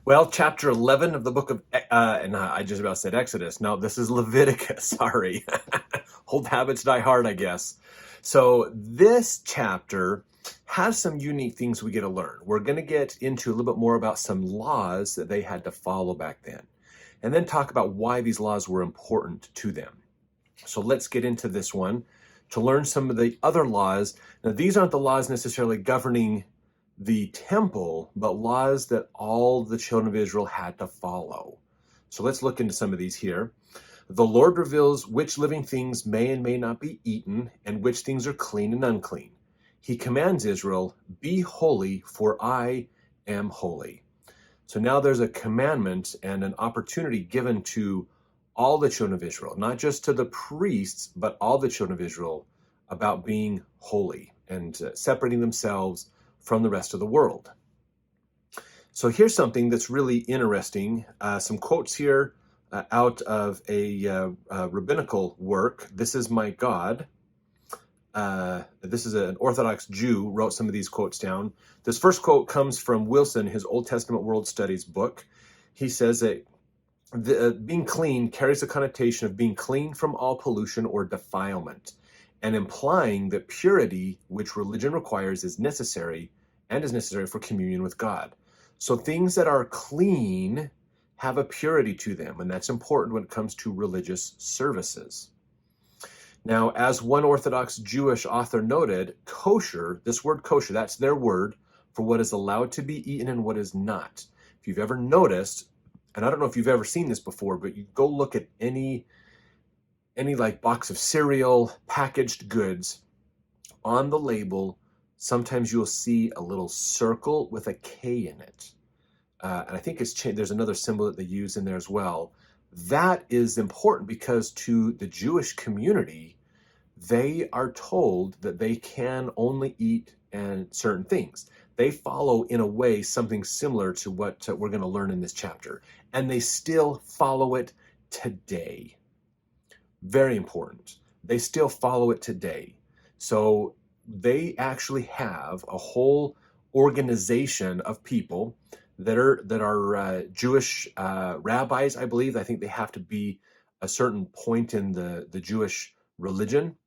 Well, chapter 11 of the book of, and I just about said Exodus. No, this is Leviticus. Sorry. Old habits die hard, I guess. So this chapter has some unique things we get to learn. We're going to get into a little bit more about some laws that they had to follow back then, and then talk about why these laws were important to them. So let's get into this one to learn some of the other laws. Now, these aren't the laws necessarily governing the temple, but laws that all the children of Israel had to follow. So let's look into some of these here. The Lord reveals which living things may and may not be eaten, and which things are clean and unclean. He commands Israel, "Be holy, for I am holy." So now there's a commandment and an opportunity given to all the children of Israel, not just to the priests, but all the children of Israel, about being holy and separating themselves from the rest of the world. So here's something that's really interesting. Some quotes here out of a rabbinical work. This is my God. This is an Orthodox Jew, wrote some of these quotes down. This first quote comes from Wilson, his Old Testament World Studies book. He says that being clean carries a connotation of being clean from all pollution or defilement, and implying that purity, which religion requires, is necessary for communion with God. So things that are clean have a purity to them, and that's important when it comes to religious services. Now, as one Orthodox Jewish author noted, kosher, this word kosher, that's their word for what is allowed to be eaten and what is not. If you've ever noticed, and I don't know if you've ever seen this before, but you go look at any like box of cereal, packaged goods, on the label, sometimes you'll see a little circle with a K in it. And I think there's another symbol that they use in there as well. That is important because to the Jewish community, they are told that they can only eat certain things. They follow, in a way, something similar to what we're going to learn in this chapter. And they still follow it today. Very important. They still follow it today. So they actually have a whole organization of people that are Jewish rabbis, I believe. I think they have to be a certain point in the Jewish religion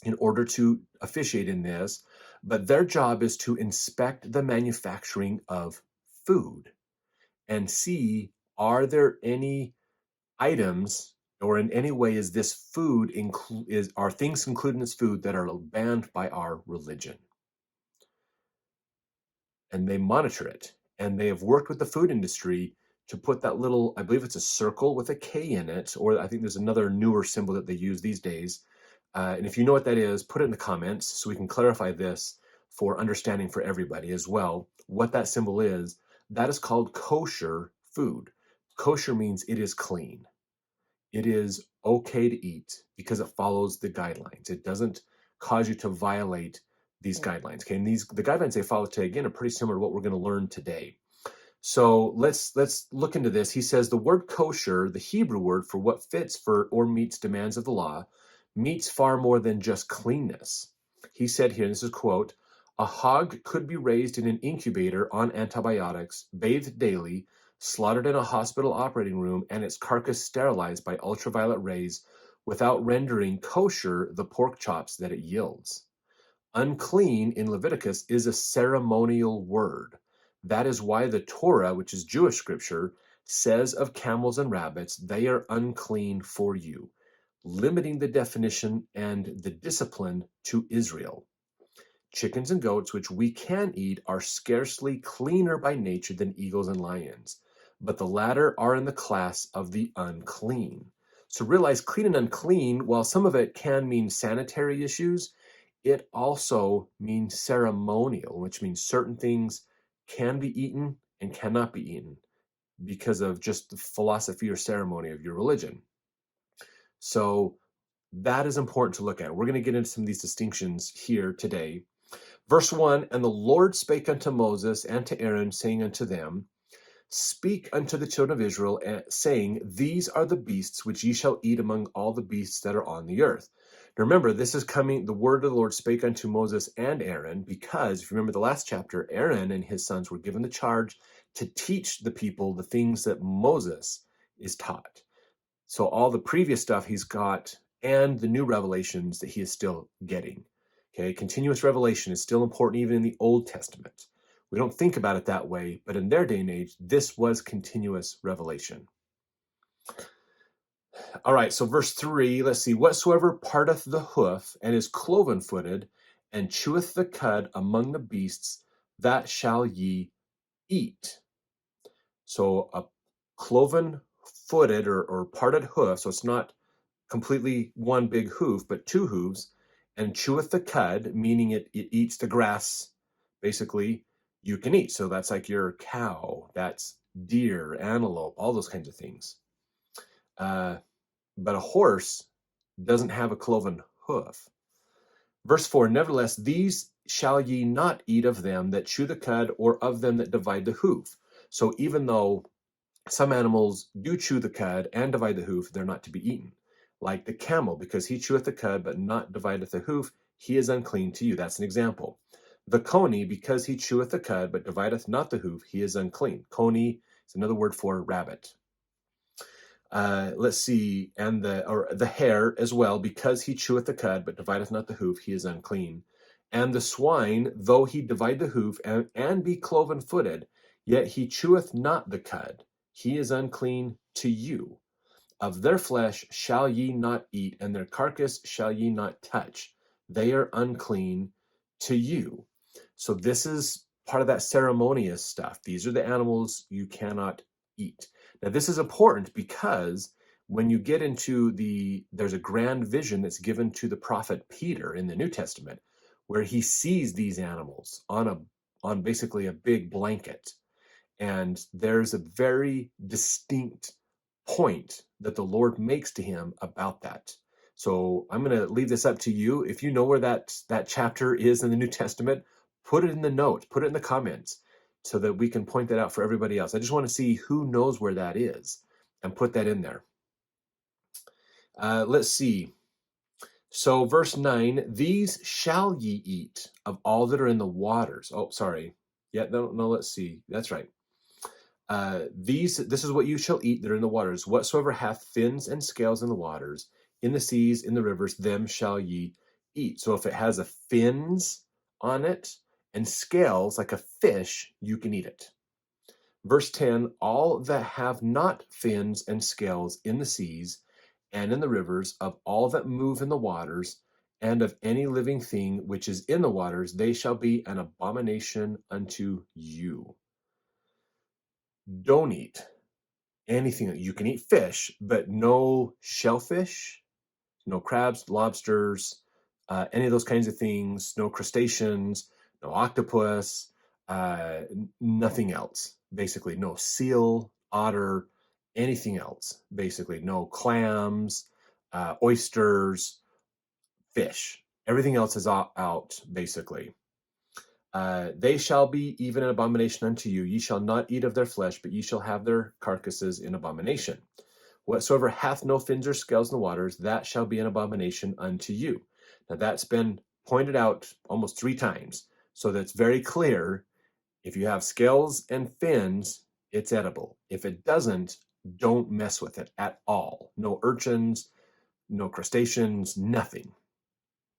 in order to officiate in this. But their job is to inspect the manufacturing of food and see, are there any items, or in any way is this food are things included in this food that are banned by our religion? And they monitor it, and they have worked with the food industry to put that little, I believe it's a circle with a K in it, or I think there's another newer symbol that they use these days. And if you know what that is, put it in the comments so we can clarify this for understanding for everybody as well. What that symbol is, that is called kosher food. Kosher means it is clean. It is okay to eat because it follows the guidelines. It doesn't cause you to violate these guidelines. Okay, and the guidelines they follow today, again, are pretty similar to what we're going to learn today. So let's look into this. He says the word kosher, the Hebrew word for what fits for or meets demands of the law, meets far more than just cleanness. He said here, and this is a quote, "A hog could be raised in an incubator on antibiotics, bathed daily, slaughtered in a hospital operating room, and its carcass sterilized by ultraviolet rays without rendering kosher the pork chops that it yields." Unclean in Leviticus is a ceremonial word. That is why the Torah, which is Jewish scripture, says of camels and rabbits, they are unclean for you, limiting the definition and the discipline to Israel. Chickens and goats, which we can eat, are scarcely cleaner by nature than eagles and lions, but the latter are in the class of the unclean. So realize clean and unclean, while some of it can mean sanitary issues, it also means ceremonial, which means certain things can be eaten and cannot be eaten because of just the philosophy or ceremony of your religion. So that is important to look at. We're going to get into some of these distinctions here today. Verse 1, "And the Lord spake unto Moses and to Aaron, saying unto them, Speak unto the children of Israel, saying, These are the beasts which ye shall eat among all the beasts that are on the earth." Now remember, this is coming, the word of the Lord spake unto Moses and Aaron, because if you remember the last chapter, Aaron and his sons were given the charge to teach the people the things that Moses is taught. So all the previous stuff he's got and the new revelations that he is still getting. Okay, continuous revelation is still important even in the Old Testament. We don't think about it that way, but in their day and age, this was continuous revelation. All right, so verse 3, let's see. Whatsoever parteth the hoof and is cloven-footed and cheweth the cud among the beasts, that shall ye eat. So a cloven-footed or parted hoof, so it's not completely one big hoof, but two hooves, and cheweth the cud, meaning it eats the grass, basically, you can eat. So that's like your cow, that's deer, antelope, all those kinds of things. But a horse doesn't have a cloven hoof. Verse 4, nevertheless, these shall ye not eat of them that chew the cud or of them that divide the hoof. So even though some animals do chew the cud and divide the hoof, they're not to be eaten. Like the camel, because he cheweth the cud but not divideth the hoof, he is unclean to you. That's an example. The coney, because he cheweth the cud but divideth not the hoof, he is unclean. Coney is another word for rabbit. Let's see, and the hare as well, because he cheweth the cud but divideth not the hoof, he is unclean. And the swine, though he divide the hoof and be cloven-footed, yet he cheweth not the cud, he is unclean to you. Of their flesh shall ye not eat, and their carcass shall ye not touch. They are unclean to you. So this is part of that ceremonious stuff. These are the animals you cannot eat. Now this is important because when you get into there's a grand vision that's given to the prophet Peter in the New Testament, where he sees these animals on basically a big blanket. And there's a very distinct point that the Lord makes to him about that. So I'm going to leave this up to you. If you know where that chapter is in the New Testament, put it in the note, put it in the comments so that we can point that out for everybody else. I just want to see who knows where that is and put that in there. Let's see. So verse 9, these shall ye eat of all that are in the waters. Oh, sorry. Yeah, no, let's see. That's right. This is what you shall eat that are in the waters. Whatsoever hath fins and scales in the waters, in the seas, in the rivers, them shall ye eat. So if it has a fins on it and scales like a fish, you can eat it. Verse 10, all that have not fins and scales in the seas and in the rivers, of all that move in the waters, and of any living thing which is in the waters, they shall be an abomination unto you. Don't eat anything. You can eat fish, but no shellfish, no crabs, lobsters, any of those kinds of things, no crustaceans, no octopus, nothing else, basically. No seal, otter, anything else, basically. No clams, oysters, fish. Everything else is out, basically. They shall be even an abomination unto you. Ye shall not eat of their flesh, but ye shall have their carcasses in abomination. Whatsoever hath no fins or scales in the waters, that shall be an abomination unto you. Now that's been pointed out almost 3 times. So that's very clear. If you have scales and fins, it's edible. If it doesn't, don't mess with it at all. No urchins, no crustaceans, nothing.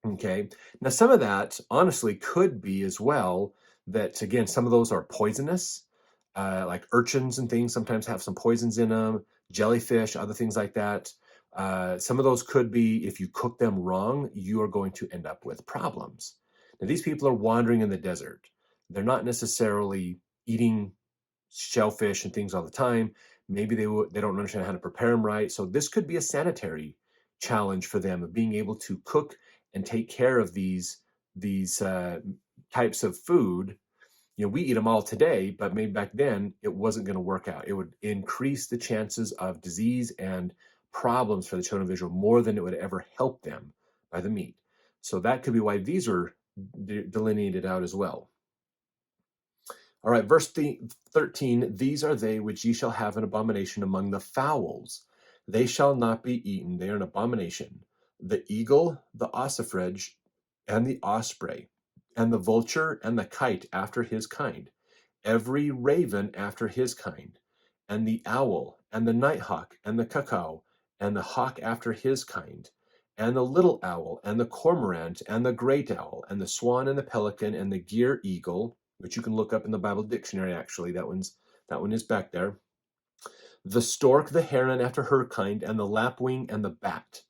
Okay, now some of that honestly could be as well that, again, some of those are poisonous, like urchins and things sometimes have some poisons in them, jellyfish, other things like that. Some of those could be, if you cook them wrong, you are going to end up with problems. Now, these people are wandering in the desert. They're not necessarily eating shellfish and things all the time. Maybe they don't understand how to prepare them right. So this could be a sanitary challenge for them of being able to cook and take care of these types of food. You know, we eat them all today, but maybe back then it wasn't going to work out. It would increase the chances of disease and problems for the children of Israel more than it would ever help them by the meat. So that could be why these are delineated out as well. All right, verse 13, these are they which ye shall have an abomination among the fowls. They shall not be eaten. They are an abomination. The eagle, the ossifrage, and the osprey, and the vulture, and the kite after his kind, every raven after his kind, and the owl, and the nighthawk, and the cuckoo, and the hawk after his kind, and the little owl, and the cormorant, and the great owl, and the swan, and the pelican, and the gier eagle, which you can look up in the Bible dictionary, actually. That one is back there. The stork, the heron after her kind, and the lapwing, and the bat.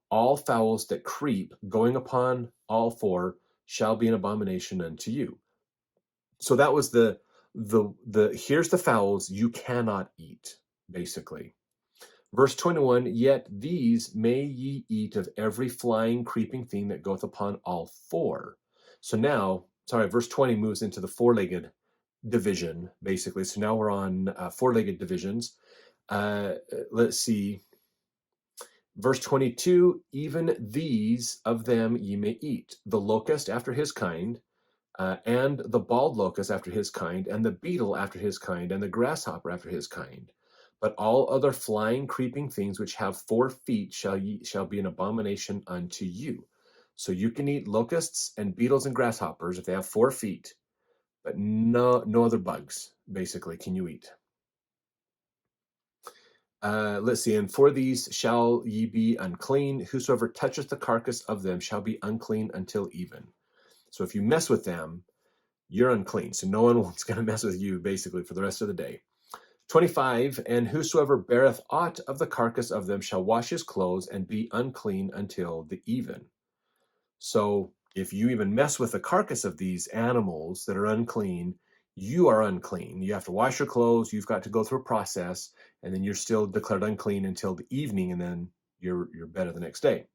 All fowls that creep, going upon all four, shall be an abomination unto you. So that was the here's the fowls you cannot eat, basically. Verse 21, yet these may ye eat of every flying, creeping thing that goeth upon all four. So now, verse 20 moves into the four-legged division, basically. So now we're on four-legged divisions. Let's see. Verse 22, even these of them ye may eat, the locust after his kind, and the bald locust after his kind, and the beetle after his kind, and the grasshopper after his kind. But all other flying, creeping things which have 4 feet shall be an abomination unto you. So you can eat locusts and beetles and grasshoppers if they have 4 feet, but no other bugs, basically, can you eat. Let's see, and for these shall ye be unclean. Whosoever toucheth the carcass of them shall be unclean until even. So if you mess with them, you're unclean. So no one's going to mess with you, basically, for the rest of the day. 25, and whosoever beareth aught of the carcass of them shall wash his clothes and be unclean until the even. So if you even mess with the carcass of these animals that are unclean, you are unclean. You have to wash your clothes. You've got to go through a process, and then you're still declared unclean until the evening, and then you're better the next day.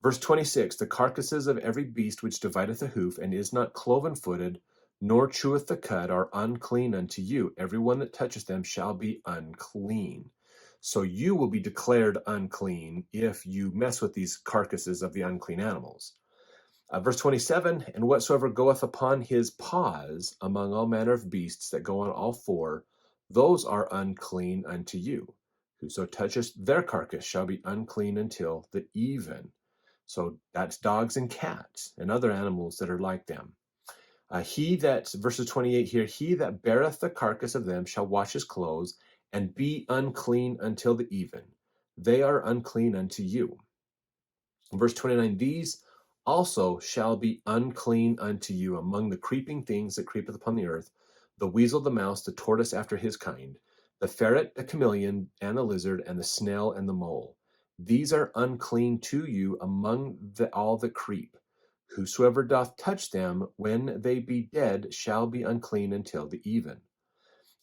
Verse 26, the carcasses of every beast which divideth a hoof and is not cloven-footed, nor cheweth the cud, are unclean unto you. Every one that toucheth them shall be unclean. So you will be declared unclean if you mess with these carcasses of the unclean animals. Verse 27, and whatsoever goeth upon his paws among all manner of beasts that go on all four, those are unclean unto you. Whoso toucheth their carcass shall be unclean until the even. So that's dogs and cats and other animals that are like them. Verses 28 here, he that beareth the carcass of them shall wash his clothes and be unclean until the even. They are unclean unto you. Verse 29, these also shall be unclean unto you among the creeping things that creepeth upon the earth, the weasel, the mouse, the tortoise after his kind, the ferret, the chameleon, and the lizard, and the snail, and the mole. These are unclean to you among all that creep. Whosoever doth touch them when they be dead shall be unclean until the even.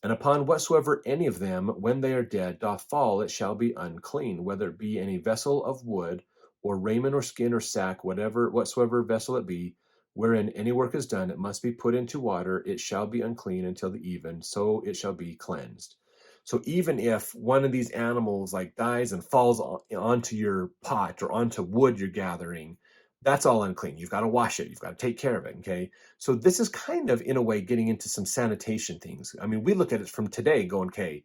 And upon whatsoever any of them, when they are dead, doth fall, it shall be unclean, whether it be any vessel of wood, or raiment, or skin, or sack, whatsoever vessel it be, wherein any work is done, it must be put into water, it shall be unclean until the even, so it shall be cleansed. So even if one of these animals dies and falls onto your pot or onto wood you're gathering, that's all unclean. You've got to wash it. You've got to take care of it, okay? So this is kind of, in a way, getting into some sanitation things. I mean, we look at it from today going, okay,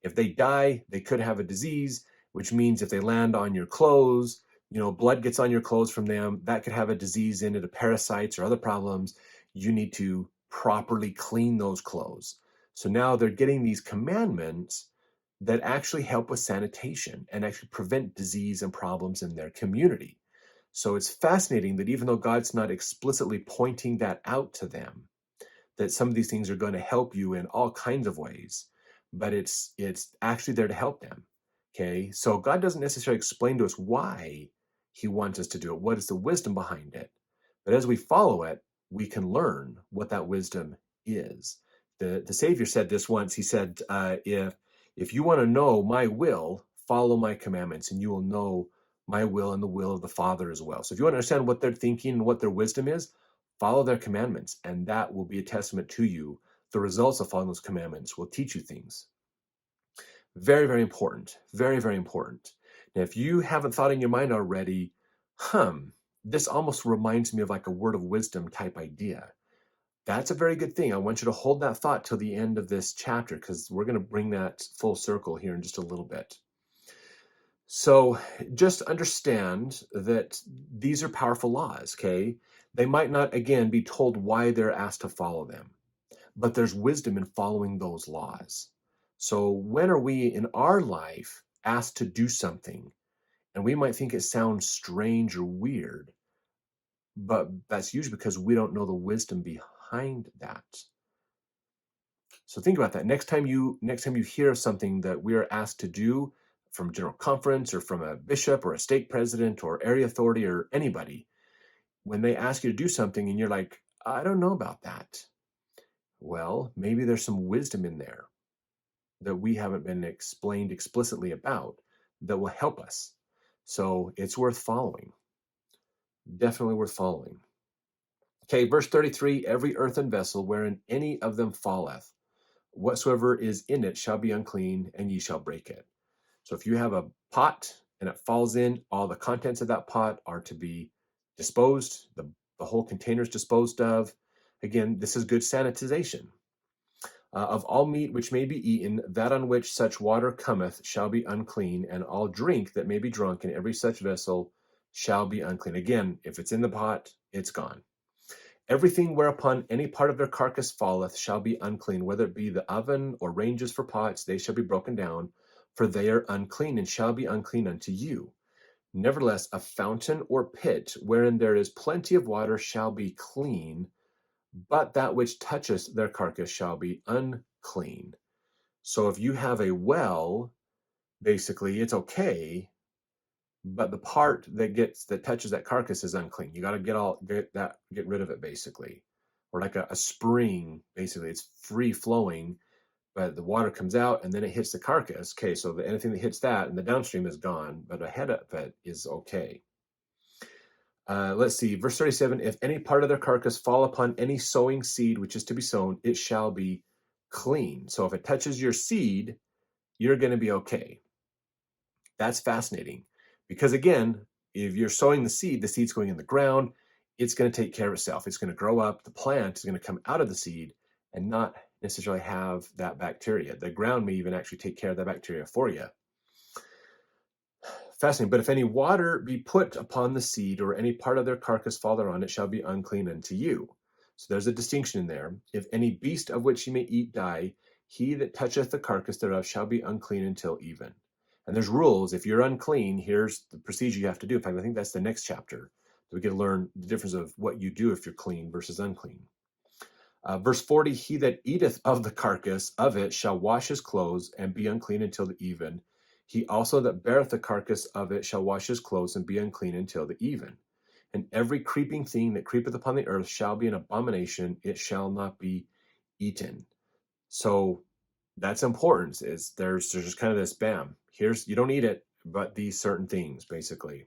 if they die, they could have a disease, which means if they land on your clothes, blood gets on your clothes from them, that could have a disease in it, a parasites or other problems. You need to properly clean those clothes. So now they're getting these commandments that actually help with sanitation and actually prevent disease and problems in their community. So it's fascinating that even though God's not explicitly pointing that out to them, that some of these things are going to help you in all kinds of ways, but it's actually there to help them. Okay, so God doesn't necessarily explain to us why he wants us to do it. What is the wisdom behind it? But as we follow it, we can learn what that wisdom is. The Savior said this once. He said, if you want to know my will, follow my commandments, and you will know my will and the will of the Father as well. So if you want to understand what they're thinking and what their wisdom is, follow their commandments, and that will be a testament to you. The results of following those commandments will teach you things. Very, very important. Very, very important. Now, if you haven't thought in your mind already, this almost reminds me of like a word of wisdom type idea. That's a very good thing. I want you to hold that thought till the end of this chapter, because we're going to bring that full circle here in just a little bit. So just understand that these are powerful laws, okay? They might not, again, be told why they're asked to follow them, but there's wisdom in following those laws. So when are we in our life asked to do something, and we might think it sounds strange or weird, but that's usually because we don't know the wisdom behind that. So think about that. Next time you hear of something that we are asked to do from general conference or from a bishop or a stake president or area authority or anybody, when they ask you to do something and you're like, I don't know about that. Well, maybe there's some wisdom in there that we haven't been explained explicitly about that will help us. So it's worth following. Definitely worth following. Okay, verse 33, every earthen vessel wherein any of them falleth, whatsoever is in it shall be unclean, and ye shall break it. So if you have a pot and it falls in, all the contents of that pot are to be disposed. The whole container is disposed of. Again, this is good sanitization. Of all meat which may be eaten, that on which such water cometh shall be unclean, and all drink that may be drunk in every such vessel shall be unclean. Again, if it's in the pot, it's gone. Everything whereupon any part of their carcass falleth shall be unclean, whether it be the oven or ranges for pots, they shall be broken down, for they are unclean, and shall be unclean unto you. Nevertheless, a fountain or pit wherein there is plenty of water shall be clean, but that which toucheth their carcass shall be unclean. So if you have a well, basically it's okay, but the part that touches that carcass is unclean. You got to get rid of it, basically. Or like a spring, basically, it's free flowing, but the water comes out and then it hits the carcass. Okay, so anything that hits that and the downstream is gone, but ahead of it is okay. Let's see, verse 37, if any part of their carcass fall upon any sowing seed which is to be sown, it shall be clean. So if it touches your seed, you're going to be okay. That's fascinating because, again, if you're sowing the seed's going in the ground, it's going to take care of itself. It's going to grow up. The plant is going to come out of the seed and not necessarily have that bacteria. The ground may even actually take care of that bacteria for you. Fascinating. But if any water be put upon the seed or any part of their carcass fall thereon, it shall be unclean unto you. So there's a distinction in there. If any beast of which ye may eat die, he that toucheth the carcass thereof shall be unclean until even. And there's rules. If you're unclean, here's the procedure you have to do. In fact, I think that's the next chapter. We get to learn the difference of what you do if you're clean versus unclean. Verse 40, he that eateth of the carcass of it shall wash his clothes and be unclean until the even. He also that beareth the carcass of it shall wash his clothes and be unclean until the even. And every creeping thing that creepeth upon the earth shall be an abomination, it shall not be eaten. So that's important, is there's just kind of this bam. You don't eat it, but these certain things, basically.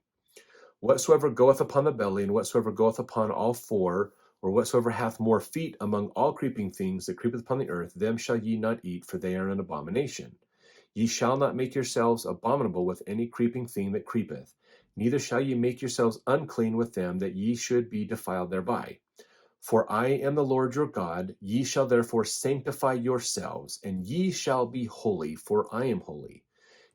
Whatsoever goeth upon the belly, and whatsoever goeth upon all four, or whatsoever hath more feet among all creeping things that creepeth upon the earth, them shall ye not eat, for they are an abomination. Ye shall not make yourselves abominable with any creeping thing that creepeth, neither shall ye make yourselves unclean with them, that ye should be defiled thereby. For I am the Lord your God, ye shall therefore sanctify yourselves, and ye shall be holy, for I am holy.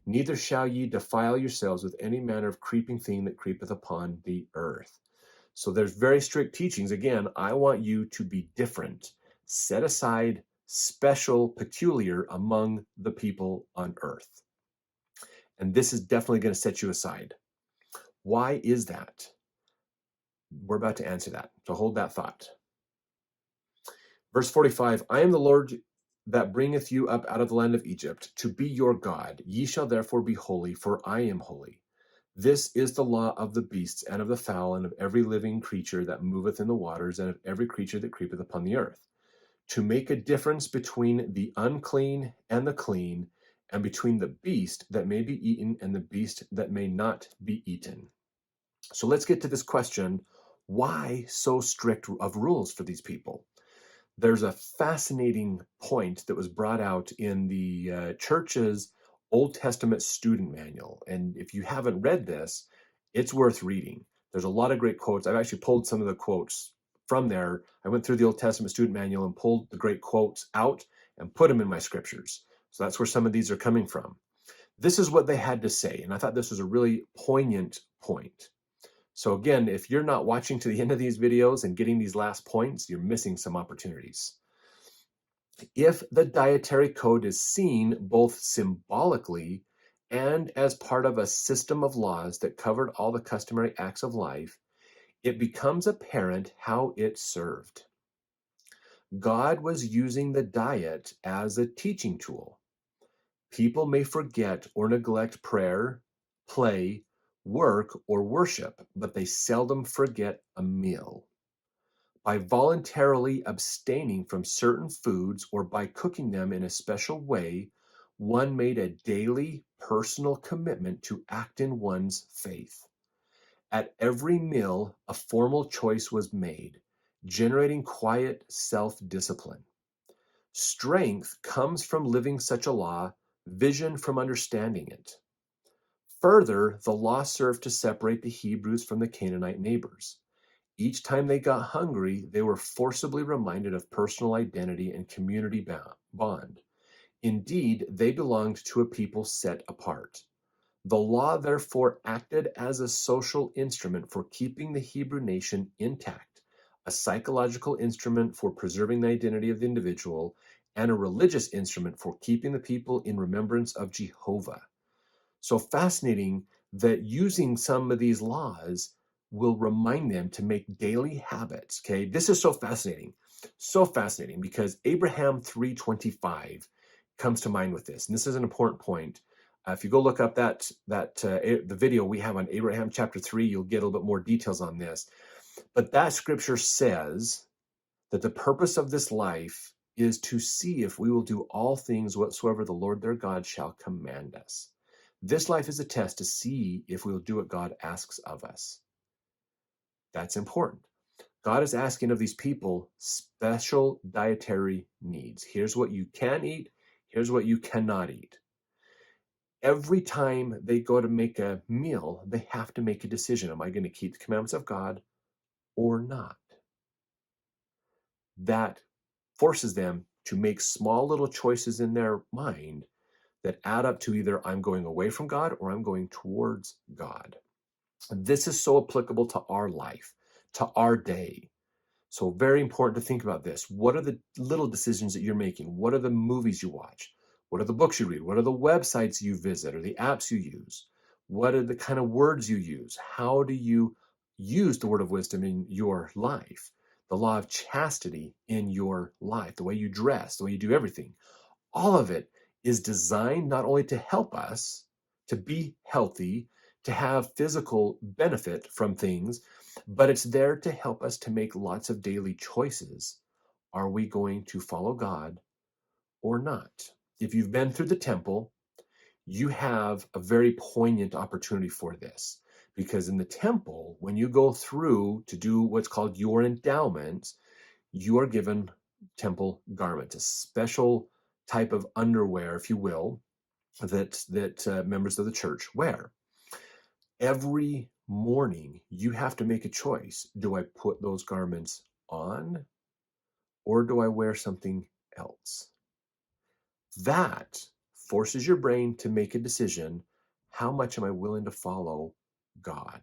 Neither shall ye defile yourselves with any manner of creeping thing that creepeth upon the earth. So there's very strict teachings. Again, I want you to be different, set aside, special, peculiar among the people on earth. And this is definitely going to set you aside. Why is that? We're about to answer that. So hold that thought. Verse 45, I am the Lord that bringeth you up out of the land of Egypt, to be your God. Ye shall therefore be holy, for I am holy. This is the law of the beasts, and of the fowl, and of every living creature that moveth in the waters, and of every creature that creepeth upon the earth, to make a difference between the unclean and the clean, and between the beast that may be eaten and the beast that may not be eaten. So let's get to this question. Why so strict of rules for these people? There's a fascinating point that was brought out in the church's Old Testament student manual. And if you haven't read this, it's worth reading. There's a lot of great quotes. I've actually pulled some of the quotes from there. I went through the Old Testament student manual and pulled the great quotes out and put them in my scriptures. So that's where some of these are coming from. This is what they had to say. And I thought this was a really poignant point. So again, if you're not watching to the end of these videos and getting these last points, you're missing some opportunities. If the dietary code is seen both symbolically and as part of a system of laws that covered all the customary acts of life, it becomes apparent how it served. God was using the diet as a teaching tool. People may forget or neglect prayer, play, work, or worship, but they seldom forget a meal. By voluntarily abstaining from certain foods or by cooking them in a special way, one made a daily personal commitment to act in one's faith. At every meal, a formal choice was made, generating quiet self-discipline. Strength comes from living such a law, vision from understanding it. Further, the law served to separate the Hebrews from the Canaanite neighbors. Each time they got hungry, they were forcibly reminded of personal identity and community bond. Indeed, they belonged to a people set apart. The law, therefore, acted as a social instrument for keeping the Hebrew nation intact, a psychological instrument for preserving the identity of the individual, and a religious instrument for keeping the people in remembrance of Jehovah. So fascinating that using some of these laws will remind them to make daily habits. Okay, this is so fascinating because Abraham 3:25 comes to mind with this, and this is an important point. If you go look up the video we have on Abraham chapter 3, you'll get a little bit more details on this. But that scripture says that the purpose of this life is to see if we will do all things whatsoever the Lord their God shall command us. This life is a test to see if we will do what God asks of us. That's important. God is asking of these people special dietary needs. Here's what you can eat. Here's what you cannot eat. Every time they go to make a meal, they have to make a decision. Am I going to keep the commandments of God or not? That forces them to make small little choices in their mind that add up to either I'm going away from God or I'm going towards God. This is so applicable to our life, to our day. So very important to think about this. What are the little decisions that you're making? What are the movies you watch? What are the books you read? What are the websites you visit or the apps you use? What are the kind of words you use? How do you use the word of wisdom in your life? The law of chastity in your life, the way you dress, the way you do everything. All of it is designed not only to help us to be healthy, to have physical benefit from things, but it's there to help us to make lots of daily choices. Are we going to follow God or not? If you've been through the temple, you have a very poignant opportunity for this. Because in the temple, when you go through to do what's called your endowment, you are given temple garments, a special type of underwear, if you will, that members of the church wear. Every morning, you have to make a choice. Do I put those garments on or do I wear something else? That forces your brain to make a decision. How much am I willing to follow God?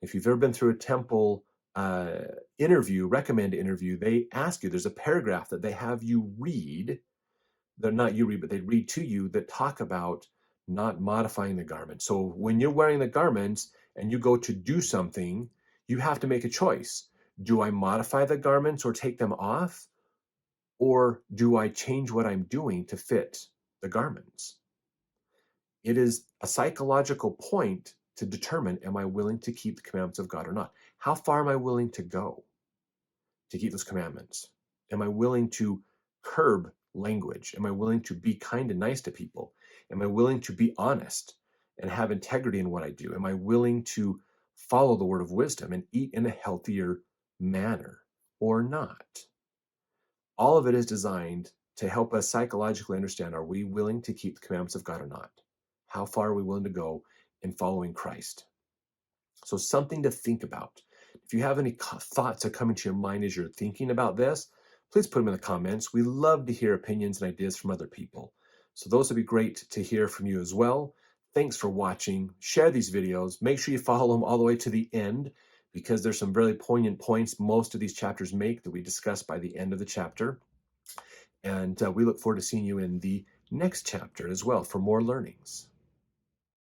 If you've ever been through a temple recommend interview, they ask you, there's a paragraph that they have you read. They're not you read, but they read to you that talk about not modifying the garment. So when you're wearing the garments and you go to do something, you have to make a choice. Do I modify the garments or take them off? Or do I change what I'm doing to fit the garments? It is a psychological point to determine, am I willing to keep the commandments of God or not? How far am I willing to go to keep those commandments? Am I willing to curb language? Am I willing to be kind and nice to people? Am I willing to be honest and have integrity in what I do? Am I willing to follow the word of wisdom and eat in a healthier manner or not? All of it is designed to help us psychologically understand, are we willing to keep the commandments of God or not? How far are we willing to go in following Christ? So something to think about. If you have any thoughts that come into your mind as you're thinking about this, please put them in the comments. We love to hear opinions and ideas from other people. So those would be great to hear from you as well. Thanks for watching. Share these videos. Make sure you follow them all the way to the end because there's some really poignant points most of these chapters make that we discuss by the end of the chapter. And we look forward to seeing you in the next chapter as well for more learnings.